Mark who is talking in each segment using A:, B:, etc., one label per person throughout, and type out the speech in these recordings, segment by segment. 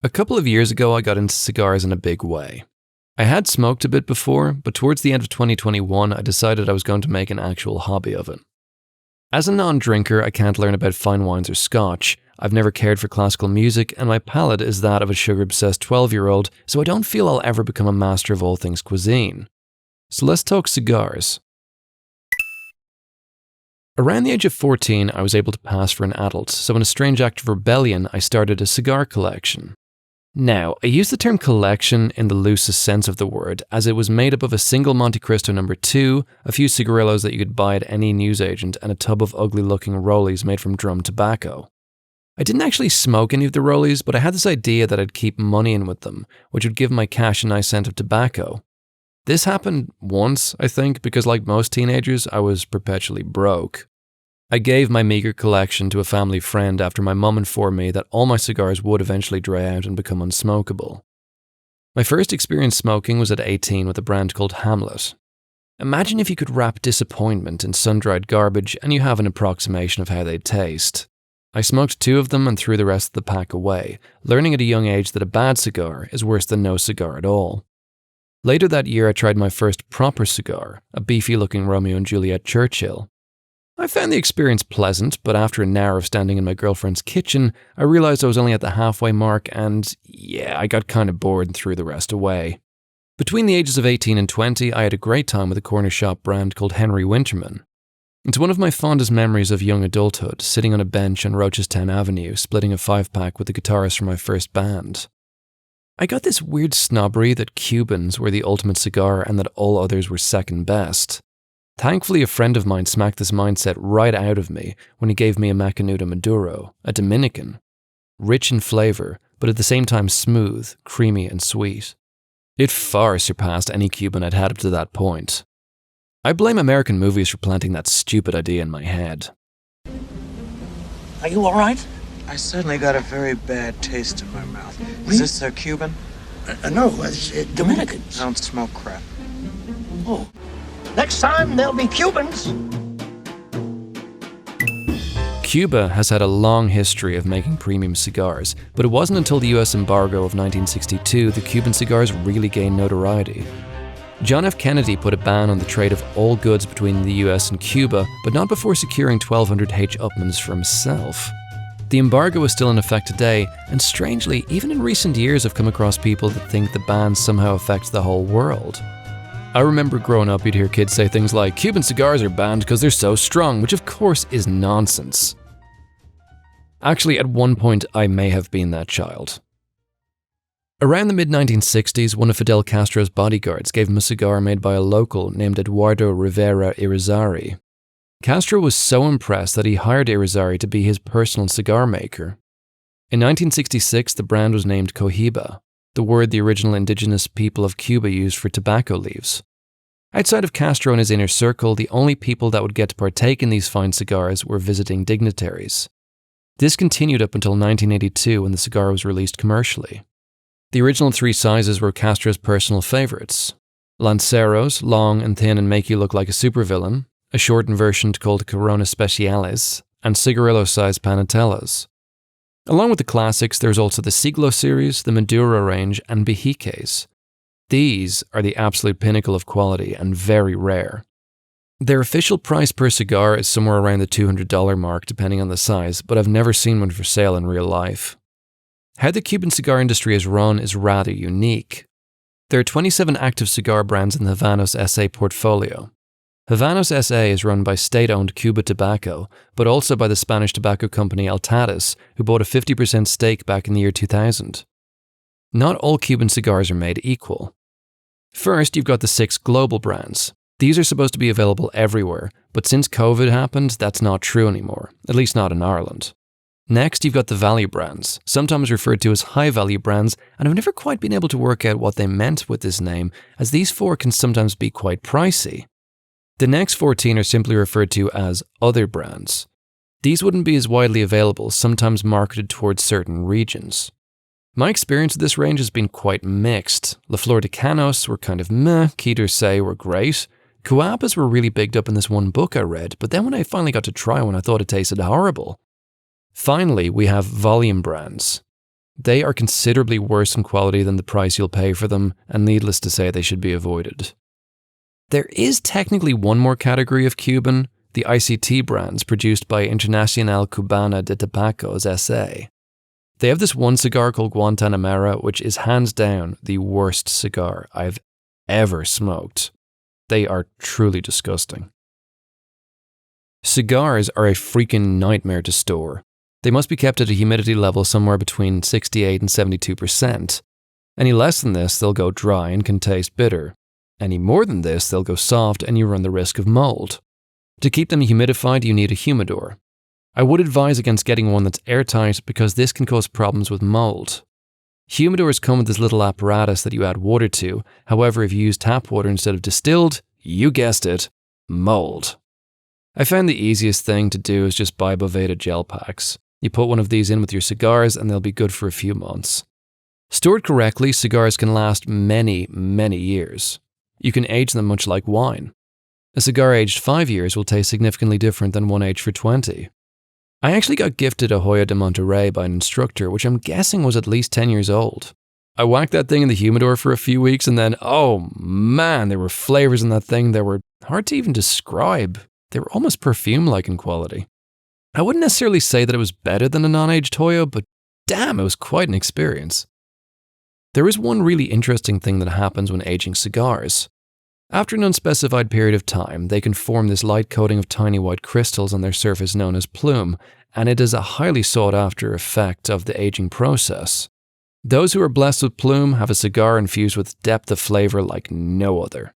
A: A couple of years ago, I got into cigars in a big way. I had smoked a bit before, but towards the end of 2021, I decided I was going to make an actual hobby of it. As a non-drinker, I can't learn about fine wines or scotch. I've never cared for classical music, and my palate is that of a sugar-obsessed 12-year-old, so I don't feel I'll ever become a master of all things cuisine. So let's talk cigars. Around the age of 14, I was able to pass for an adult, so in a strange act of rebellion, I started a cigar collection. Now, I use the term collection in the loosest sense of the word, as it was made up of a single Monte Cristo No. 2, a few cigarillos that you could buy at any newsagent, and a tub of ugly-looking rollies made from drum tobacco. I didn't actually smoke any of the rollies, but I had this idea that I'd keep money in with them, which would give my cash a nice scent of tobacco. This happened once, I think, because like most teenagers, I was perpetually broke. I gave my meager collection to a family friend after my mum informed me that all my cigars would eventually dry out and become unsmokable. My first experience smoking was at 18 with a brand called Hamlet. Imagine if you could wrap disappointment in sun-dried garbage and you have an approximation of how they'd taste. I smoked 2 of them and threw the rest of the pack away, learning at a young age that a bad cigar is worse than no cigar at all. Later that year, I tried my first proper cigar, a beefy-looking Romeo and Juliet Churchill. I found the experience pleasant, but after an hour of standing in my girlfriend's kitchen, I realized I was only at the halfway mark and, I got kind of bored and threw the rest away. Between the ages of 18 and 20, I had a great time with a corner shop brand called Henry Winterman. It's one of my fondest memories of young adulthood, sitting on a bench on Rochestown Avenue, splitting a 5-pack with the guitarist from my first band. I got this weird snobbery that Cubans were the ultimate cigar and that all others were second best. Thankfully, a friend of mine smacked this mindset right out of me when he gave me a Macanudo Maduro, a Dominican. Rich in flavor, but at the same time smooth, creamy and sweet. It far surpassed any Cuban I'd had up to that point. I blame American movies for planting that stupid idea in my head.
B: Are you all right?
C: I suddenly got a very bad taste in my mouth. Is this a Cuban?
B: No, it's Dominican.
C: I don't smoke crap.
B: Oh. Next time, there'll be Cubans.
A: Cuba has had a long history of making premium cigars, but it wasn't until the US embargo of 1962 that Cuban cigars really gained notoriety. John F. Kennedy put a ban on the trade of all goods between the US and Cuba, but not before securing 1,200 H. Upmans for himself. The embargo is still in effect today, and strangely, even in recent years I've come across people that think the ban somehow affects the whole world. I remember growing up, you'd hear kids say things like, Cuban cigars are banned because they're so strong, which of course is nonsense. Actually, at one point, I may have been that child. Around the mid-1960s, one of Fidel Castro's bodyguards gave him a cigar made by a local named Eduardo Rivera Irizarry. Castro was so impressed that he hired Irizarry to be his personal cigar maker. In 1966, the brand was named Cohiba, the word the original indigenous people of Cuba used for tobacco leaves. Outside of Castro and his inner circle, the only people that would get to partake in these fine cigars were visiting dignitaries. This continued up until 1982 when the cigar was released commercially. The original 3 sizes were Castro's personal favorites: Lanceros, long and thin and make you look like a supervillain, a shortened version called Corona Speciales, and cigarillo-sized Panatellas. Along with the classics, there's also the Siglo series, the Maduro range, and Bijiques. These are the absolute pinnacle of quality and very rare. Their official price per cigar is somewhere around the $200 mark depending on the size, but I've never seen one for sale in real life. How the Cuban cigar industry is run is rather unique. There are 27 active cigar brands in the Havanos SA portfolio. Havanos SA is run by state-owned Cuba Tobacco, but also by the Spanish tobacco company Altadis, who bought a 50% stake back in the year 2000. Not all Cuban cigars are made equal. First, you've got the 6 global brands. These are supposed to be available everywhere, but since COVID happened, that's not true anymore, at least not in Ireland. Next, you've got the value brands, sometimes referred to as high-value brands, and I've never quite been able to work out what they meant with this name, as these 4 can sometimes be quite pricey. The next 14 are simply referred to as other brands. These wouldn't be as widely available, sometimes marketed towards certain regions. My experience with this range has been quite mixed. La Flor de Canos were kind of meh, Quai d'Orsay were great. Cuabas were really bigged up in this one book I read, but then when I finally got to try one, I thought it tasted horrible. Finally, we have volume brands. They are considerably worse in quality than the price you'll pay for them, and needless to say, they should be avoided. There is technically one more category of Cuban, the ICT brands produced by Internacional Cubana de Tabacos S.A. They have this one cigar called Guantanamera, which is hands down the worst cigar I've ever smoked. They are truly disgusting. Cigars are a freaking nightmare to store. They must be kept at a humidity level somewhere between 68 and 72%. Any less than this, they'll go dry and can taste bitter. Any more than this, they'll go soft and you run the risk of mould. To keep them humidified, you need a humidor. I would advise against getting one that's airtight because this can cause problems with mould. Humidors come with this little apparatus that you add water to. However, if you use tap water instead of distilled, you guessed it, mould. I found the easiest thing to do is just buy Boveda gel packs. You put one of these in with your cigars and they'll be good for a few months. Stored correctly, cigars can last many, many years. You can age them much like wine. A cigar aged 5 years will taste significantly different than one aged for 20. I actually got gifted a Hoya de Monterrey by an instructor, which I'm guessing was at least 10 years old. I whacked that thing in the humidor for a few weeks and then, oh man, there were flavors in that thing that were hard to even describe. They were almost perfume-like in quality. I wouldn't necessarily say that it was better than a non-aged Hoya, but damn, it was quite an experience. There is one really interesting thing that happens when aging cigars. After an unspecified period of time, they can form this light coating of tiny white crystals on their surface known as plume, and it is a highly sought-after effect of the aging process. Those who are blessed with plume have a cigar infused with depth of flavor like no other.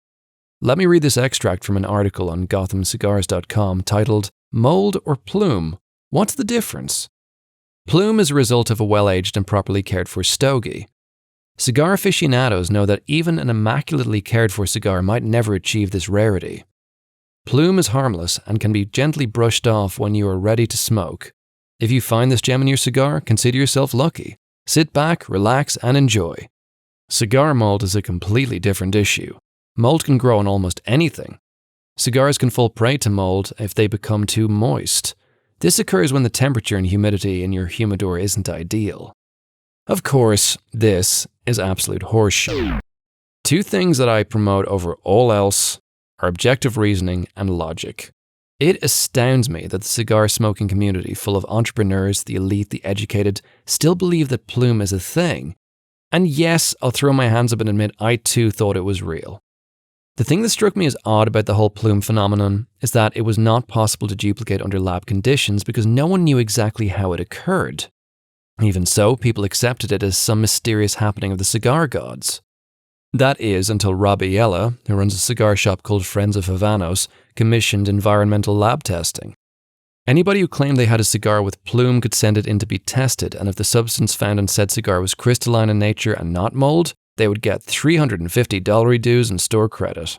A: Let me read this extract from an article on GothamCigars.com titled, Mould or Plume? What's the difference? Plume is a result of a well-aged and properly cared for stogie. Cigar aficionados know that even an immaculately cared for cigar might never achieve this rarity. Plume is harmless and can be gently brushed off when you are ready to smoke. If you find this gem in your cigar, consider yourself lucky. Sit back, relax, and enjoy. Cigar mold is a completely different issue. Mold can grow on almost anything. Cigars can fall prey to mold if they become too moist. This occurs when the temperature and humidity in your humidor isn't ideal. Of course, this is absolute horseshit. Two things that I promote over all else are objective reasoning and logic. It astounds me that the cigar smoking community, full of entrepreneurs, the elite, the educated, still believe that plume is a thing. And yes, I'll throw my hands up and admit I too thought it was real. The thing that struck me as odd about the whole plume phenomenon is that it was not possible to duplicate under lab conditions because no one knew exactly how it occurred. Even so, people accepted it as some mysterious happening of the cigar gods. That is, until Rob Ayala, who runs a cigar shop called Friends of Havanos, commissioned environmental lab testing. Anybody who claimed they had a cigar with plume could send it in to be tested, and if the substance found in said cigar was crystalline in nature and not mold, they would get $350 dues and store credit.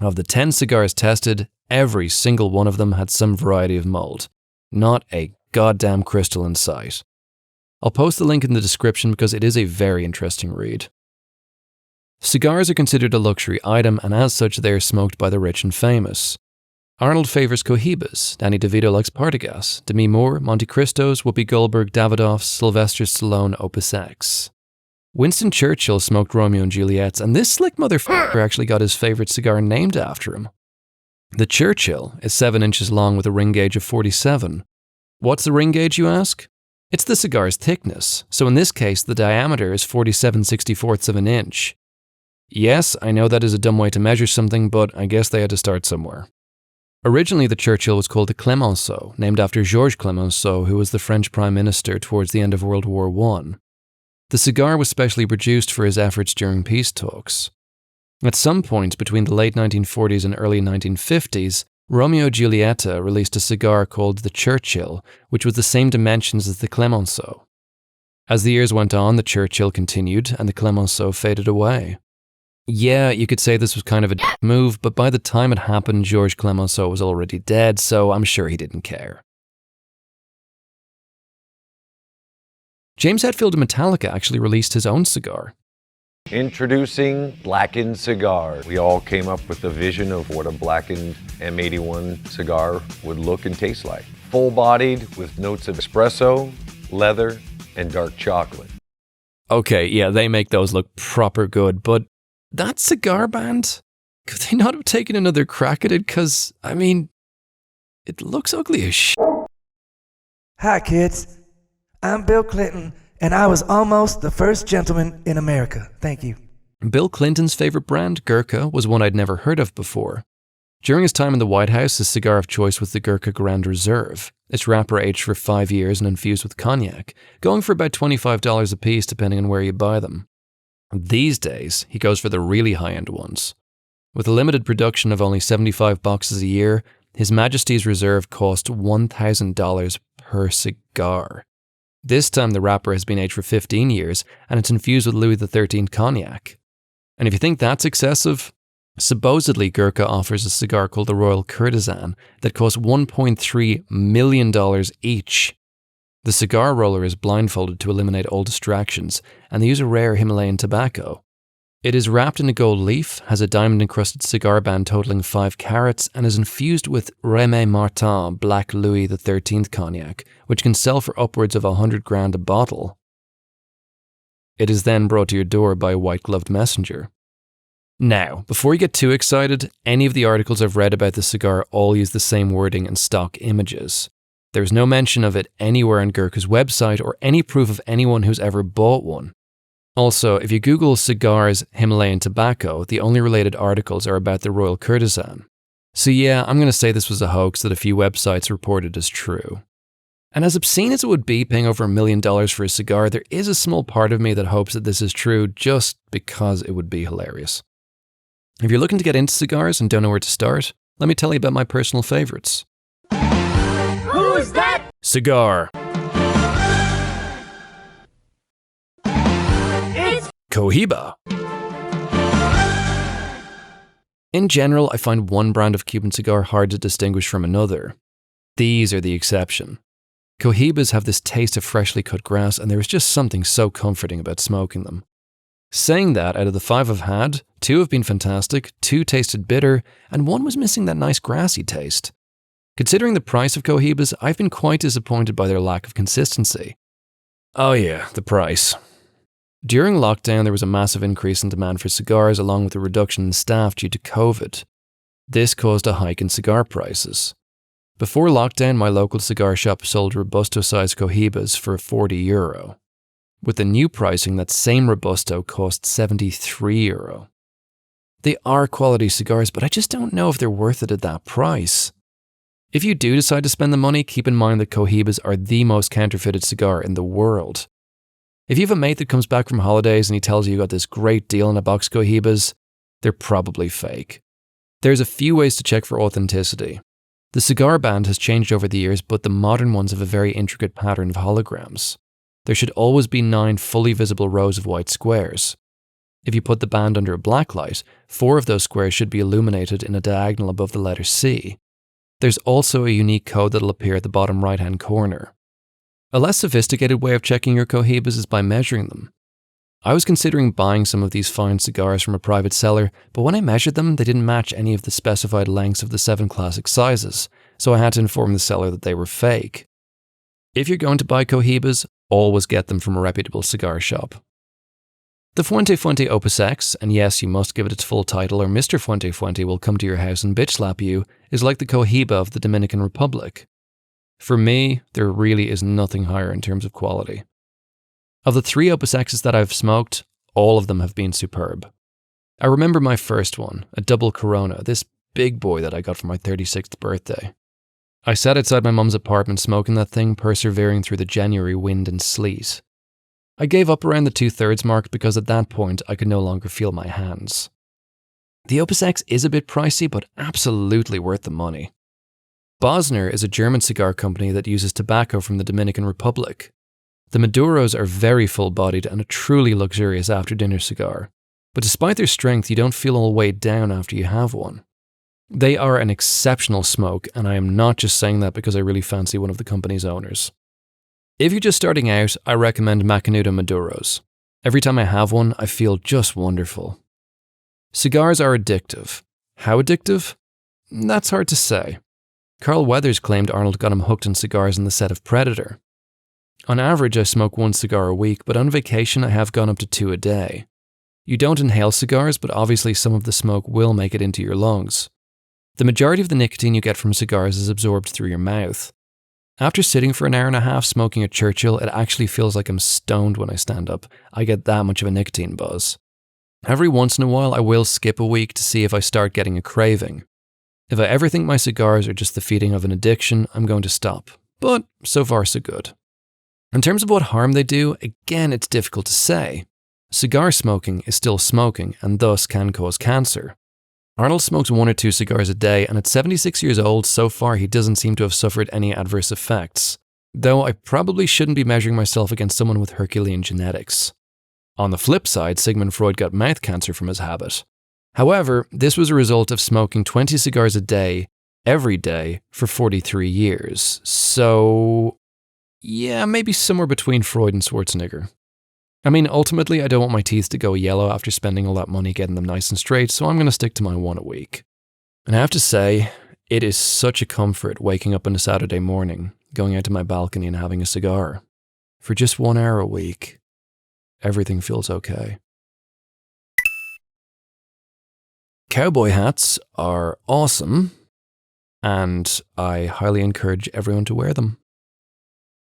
A: Of the 10 cigars tested, every single one of them had some variety of mold. Not a goddamn crystal in sight. I'll post the link in the description because it is a very interesting read. Cigars are considered a luxury item, and as such they are smoked by the rich and famous. Arnold favors Cohibas, Danny DeVito likes Partagas, Demi Moore, Monte Cristos, Whoopi Goldberg, Davidoffs, Sylvester Stallone, Opus X. Winston Churchill smoked Romeo and Juliet's, and this slick motherfucker actually got his favorite cigar named after him. The Churchill is 7 inches long with a ring gauge of 47. What's the ring gauge, you ask? It's the cigar's thickness, so in this case the diameter is 47/64 of an inch. Yes, I know that is a dumb way to measure something, but I guess they had to start somewhere. Originally the Churchill was called the Clemenceau, named after Georges Clemenceau, who was the French Prime Minister towards the end of World War I. The cigar was specially produced for his efforts during peace talks. At some point between the late 1940s and early 1950s, Romeo Giulietta released a cigar called the Churchill, which was the same dimensions as the Clemenceau. As the years went on, the Churchill continued and the Clemenceau faded away. Yeah, you could say this was kind of a move, but by the time it happened, Georges Clemenceau was already dead, so I'm sure he didn't care. James Hetfield of Metallica actually released his own cigar.
D: Introducing Blackened Cigar. We all came up with the vision of what a blackened M81 cigar would look and taste like. Full-bodied with notes of espresso, leather, and dark chocolate.
A: Okay, yeah, they make those look proper good, but that cigar band? Could they not have taken another crack at it? Because, I mean, it looks ugly as shit.
E: Hi, kids. I'm Bill Clinton, and I was almost the first gentleman in America. Thank you.
A: Bill Clinton's favorite brand, Gurkha, was one I'd never heard of before. During his time in the White House, his cigar of choice was the Gurkha Grand Reserve. It's wrapper aged for 5 years and infused with cognac, going for about $25 a piece depending on where you buy them. These days, he goes for the really high-end ones. With a limited production of only 75 boxes a year, His Majesty's Reserve cost $1,000 per cigar. This time the wrapper has been aged for 15 years and it's infused with Louis XIII cognac. And if you think that's excessive, supposedly Gurkha offers a cigar called the Royal Courtesan that costs $1.3 million each. The cigar roller is blindfolded to eliminate all distractions, and they use a rare Himalayan tobacco. It is wrapped in a gold leaf, has a diamond-encrusted cigar band totaling 5 carats, and is infused with Rémy Martin Black Louis XIII cognac, which can sell for upwards of $100,000 a bottle. It is then brought to your door by a white-gloved messenger. Now, before you get too excited, any of the articles I've read about the cigar all use the same wording and stock images. There's no mention of it anywhere on Gurkha's website or any proof of anyone who's ever bought one. Also, if you Google cigars Himalayan tobacco, the only related articles are about the Royal Courtesan. So yeah, I'm going to say this was a hoax that a few websites reported as true. And as obscene as it would be paying over $1 million for a cigar, there is a small part of me that hopes that this is true just because it would be hilarious. If you're looking to get into cigars and don't know where to start, let me tell you about my personal favorites.
B: Who's that?
A: Cigar.
B: It's
A: Cohiba. In general, I find one brand of Cuban cigar hard to distinguish from another. These are the exception. Cohibas have this taste of freshly cut grass, and there is just something so comforting about smoking them. Saying that, out of the 5 I've had, 2 have been fantastic, 2 tasted bitter, and 1 was missing that nice grassy taste. Considering the price of Cohibas, I've been quite disappointed by their lack of consistency. Oh yeah, the price. During lockdown, there was a massive increase in demand for cigars along with a reduction in staff due to COVID. This caused a hike in cigar prices. Before lockdown, my local cigar shop sold Robusto-sized Cohibas for €40. With the new pricing, that same Robusto cost €73. They are quality cigars, but I just don't know if they're worth it at that price. If you do decide to spend the money, keep in mind that Cohibas are the most counterfeited cigar in the world. If you have a mate that comes back from holidays and he tells you got this great deal on a box of Cohibas, they're probably fake. There's a few ways to check for authenticity. The cigar band has changed over the years, but the modern ones have a very intricate pattern of holograms. There should always be 9 fully visible rows of white squares. If you put the band under a black light, 4 of those squares should be illuminated in a diagonal above the letter C. There's also a unique code that'll appear at the bottom right-hand corner. A less sophisticated way of checking your Cohibas is by measuring them. I was considering buying some of these fine cigars from a private seller, but when I measured them, they didn't match any of the specified lengths of the 7 classic sizes, so I had to inform the seller that they were fake. If you're going to buy Cohibas, always get them from a reputable cigar shop. The Fuente Fuente Opus X, and yes, you must give it its full title or Mr. Fuente Fuente will come to your house and bitch slap you, is like the Cohiba of the Dominican Republic. For me, there really is nothing higher in terms of quality. Of the 3 Opus X's that I've smoked, all of them have been superb. I remember my first one, a double Corona, this big boy that I got for my 36th birthday. I sat outside my mum's apartment smoking that thing, persevering through the January wind and sleet. I gave up around the 2/3 mark because at that point I could no longer feel my hands. The Opus X is a bit pricey, but absolutely worth the money. Bosner is a German cigar company that uses tobacco from the Dominican Republic. The Maduros are very full-bodied and a truly luxurious after-dinner cigar. But despite their strength, you don't feel all weighed down after you have one. They are an exceptional smoke, and I am not just saying that because I really fancy one of the company's owners. If you're just starting out, I recommend Macanudo Maduros. Every time I have one, I feel just wonderful. Cigars are addictive. How addictive? That's hard to say. Carl Weathers claimed Arnold got him hooked on cigars in the set of Predator. On average, I smoke 1 cigar a week, but on vacation I have gone up to 2 a day. You don't inhale cigars, but obviously some of the smoke will make it into your lungs. The majority of the nicotine you get from cigars is absorbed through your mouth. After sitting for an hour and a half smoking a Churchill, it actually feels like I'm stoned when I stand up. I get that much of a nicotine buzz. Every once in a while, I will skip a week to see if I start getting a craving. If I ever think my cigars are just the feeding of an addiction, I'm going to stop. But so far, so good. In terms of what harm they do, again, it's difficult to say. Cigar smoking is still smoking and thus can cause cancer. Arnold smokes 1 or 2 cigars a day, and at 76 years old, so far he doesn't seem to have suffered any adverse effects. Though I probably shouldn't be measuring myself against someone with Herculean genetics. On the flip side, Sigmund Freud got mouth cancer from his habit. However, this was a result of smoking 20 cigars a day, every day, for 43 years. So, yeah, maybe somewhere between Freud and Schwarzenegger. I mean, ultimately, I don't want my teeth to go yellow after spending all that money getting them nice and straight, so I'm going to stick to my 1 a week. And I have to say, it is such a comfort waking up on a Saturday morning, going out to my balcony and having a cigar. For just 1 hour a week, everything feels okay. Cowboy hats are awesome, and I highly encourage everyone to wear them.